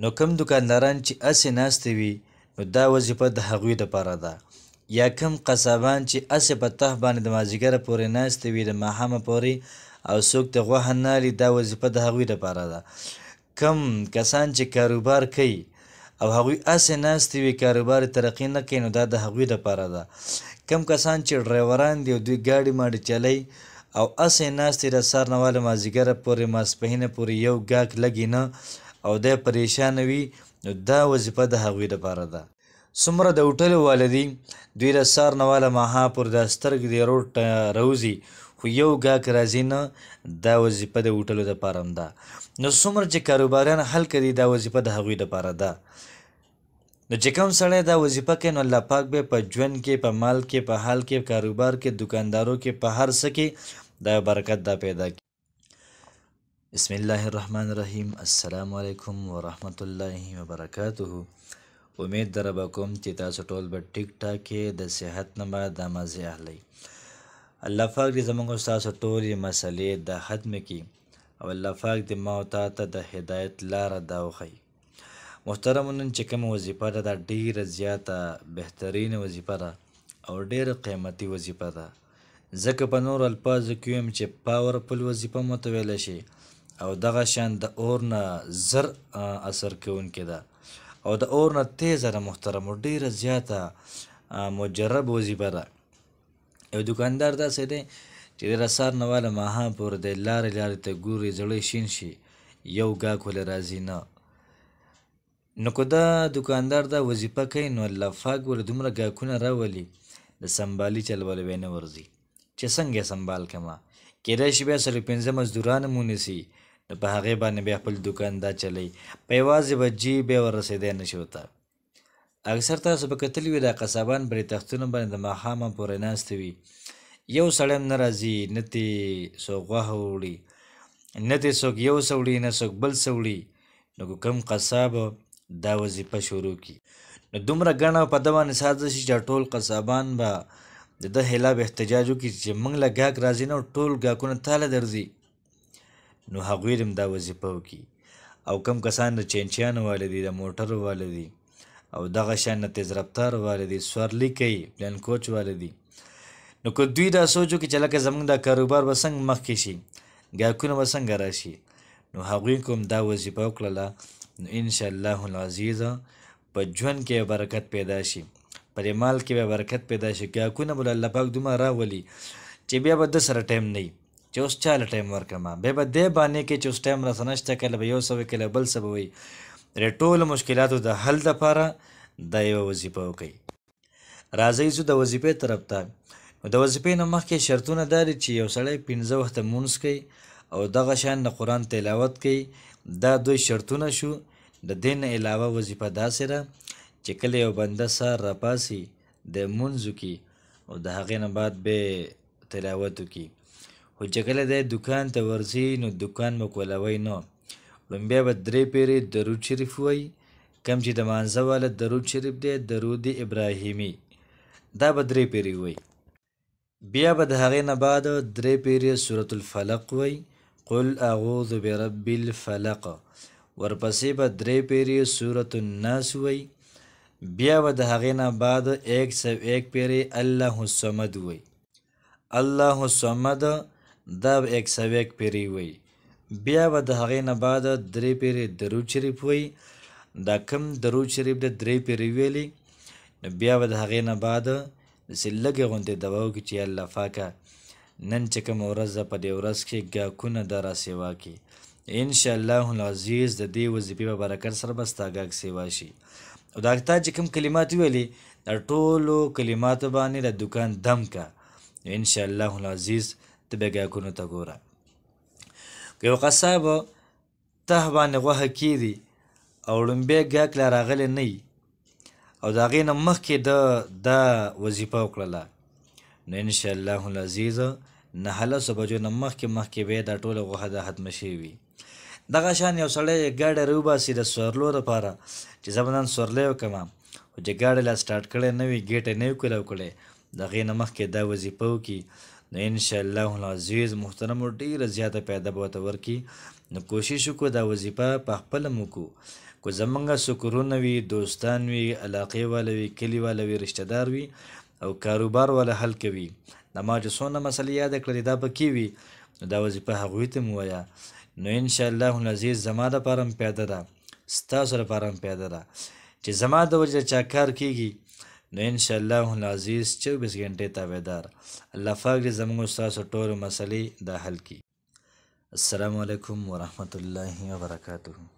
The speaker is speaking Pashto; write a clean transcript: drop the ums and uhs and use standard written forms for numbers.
نو کم دکانداران چې هسې ناستې وي نو دا وظیفه د هغوی دپاره ده. یا کم قصابان چې هسې په تخ باندې د مازدیګره پورې ناستې وي د ماښامه پورې او څوک د غوښه نه الي، دا وظیفه د هغوی دپاره ده. کم کسان چې کاروبار کوي او هغوی هسې ناستې وي کاروبار یې ترقي نه کوي، نو دا د هغوی دپاره ده. کم کسان چې ډرایوران دي او دوی ګاډي ماډي چلی او هسې ناست د سهار نه واله مازدیګره پورې ماسپښینه پورې یو ګاک لګي نه او دی پریشانه وي، نو دا وظیفه د هغوی دپاره ده. څومره د هوټلو والا دي دوی د سهار نه واله ماښام پورې دا سترګې د روډ روځي خو یو ګاک راځي نه، دا وظیفه د هوټلو دپاره هم ده. نو څومره چې کاروباریان حل کوي دا وظیفه د هغوی دپاره ده. نو چې کوم سړی دا وظیفه کوي نو الله پاک به په ژوند کې، په مال کې، په حال کې، کاروبار کې، دکاندارو کې، په هر څه کې دا برکت دا پیدا کړي. بسم الله الرحمن الرحیم. السلام علیکم ورحمت الله وبرکاته. امید در به کوم چې تاسو ټول به ټیک ټاک کې د صحت نه به د مزې اخلئ. الله پاک دې زموږ ستاسو ټولې مسلې د ختم کړي او الله پاک دې ما او تا ته د هدایت لاره دا وښیي. محترمو، نن چې کومه وظیفه ده دا ډیره زیاته بهترینه وظیفه ده او ډیره قیمتي وظیفه ده، ځکه په نورو الفاظو کې ویم چې پاورفل وظیفه مو ته ویلی شي او دغه شان د اور نه زر اثر کوونکې ده او د اور نه تیزه ده. محترمو، ډیره زیاته مجرب وظیفه ده. یو دکاندار داسې دی چې د سهار نه واله ماښام پورې دی لارې لارې ته ګوري، زړی شین شي یو ګاک ولې راځي نه. نو که دا دکاندار دا وظیفه کوي نو الله پاک ورله دومره ګاکونه راولي د سنبالي چل ول به نه ورځي چې څنګه سنبال کړمه. کیدای شي بیا 5 مزدوران هم ونیسي نو په هغې باندې بیا خپل دکان دا چلی په یوازې بجې بیا وررسېدی نه شي ورته. اکثر تاسو به کتلي وي دا قصابان پرې تختونو باندې د ماښامه پورې ناستې وي، یو سړی هم نه راځي، نه ترې څوک غوښه وړي، نه ترې څوک یو څه وړي، نه څوک بل څه وړي. نو که کوم قصاب دا وظیفه شروع کړي نو دومره ګڼه په ده باندې سازه شي چې ټول قصابان به د ده خلاف احتجاج وکړي چې موږ له ګاک راځي نه ټول ګاکونه تاله درځي. نو هغوی هم دا وظیفه وکړي. او کم کسان د چینچیانو واله دي، د موټرو واله دي او دغه شان د تیز رفتار واله دي، سوارلي کوي، پلین کوچ واله دي. نو که دوی دا سوچ وکړي چې لکه زموږ دا کاروبار به څنګه مخکې شي، ګاکونه به څنګه راشي، نو هغوی کوم دا وظیفه وکړله نو انشاءالله العزیز په ژوند کې برکت پیدا شي، په دې مال کې به برکت پیدا شي. ګاکونه به الله پاک دومره راولي چې بیا به ده سره ټایم نه وي چې اوس چاله ټایم ورکړمه، بیا به دې بانې کې چې اوس ټایم راسه نشته، کله به یو څه وي کله بل څه به وي. د ټولو مشکلاتو د حل دپاره دا یوه وظیفه وکړئ. راځئ ځو د وظیفې طرف ته. نو د وظیفې نه مخکې شرطونه دا دي چې یو سړی 15 وخته مونځ کوي او دغه شان د قرآن تلاوت کوي. دا دوی شرطونه شو. د دې نه علاوه وظیفه داسې ده چې کله یو بنده سهار راپاسي د مونځ وکړي او د هغې نه بعد به تلاوت وکړي، خو چې کله دی دکان ته ورځي نو دکان به کولوی نه. لومبیا به 3 پیرې درود شریف وایي، کم چې د مانځه والا درود شریف دی درود ابراهیمي، دا به 3 پیرې وایي. بیا به د هغې نه بعد 3 پیرې سورة الفلق وایي، قل اعوذ برب الفلق. ورپسې به 3 پیرې سورة الناس وایي. بیا به د هغې نه بعد 101 پیرې الله الصمد وایي. الله الصمد دا به 101 پیرې وایي. بیا به د هغې نه بعد 3 پیرې درود شریف وایي. دا کم درود شریف د 3 پیرې ویلي نو بیا به د هغې نه بعد داسې لږې غوندې دوا وکړي چې الله پاکه نن چې کومه ورځ ده په دې ورځ کې ګاکونه دا را سیوا کړي. انشاءالله العزیز د دې وظیفې په برکت سره به ستا ګاک سیوا شي. او دا تا چې کوم کلمات ویلي دا ټولو کلماتو باندې د دکان دم که انشاءالله العزیز ته به ګاکونو ته ګوره. که یو قصاب ته باندې غوښه کیږي او لومبی ګاک لا راغلی نه وي او د هغې نه مخکې دا وظیفه وکړله نو انشاءالله العزیز 9 بجو نه مخکې به دا ټوله غوښه دا ختمه شوې وي. دغه شان یو سړی ګاډی راوباسي د سورلو دپاره چې زه به نن سورلی وکړم، خو چې ګاډی لا سټارټ کړی نه وي، ګیټ یې نه وي کولو کړی، د هغې نه مخکې دا وظیفه وکړي نو انشاءالله العزیز محترمو ډېره زیاته پیدا به ورته ورکړي نو کوشش وکړو دا وظیفه په خپله مو وکړو. که زمونږ سکرونه وي، دوستان وي، علاقې والا وي، کلي والا وي، رشته دار وي او کاروبار والا حل کوي، د ما چې څونه مسلې یاده کړلې دا پکې وي، نو دا وظیفه هغوی ته مو وایه. نو انشاءالله العزیز زما دپاره هم پیاده ده، ستاسو لپاره هم پیاده ده چې زما د وجې چا کار کېږي نو انشاءالله العزیز 24 غنټې تابعدار. الله پاک دې زموږ ستاسو ټولو مسلې دا حل کړي. السلام علیکم ورحمة الله وبرکاته.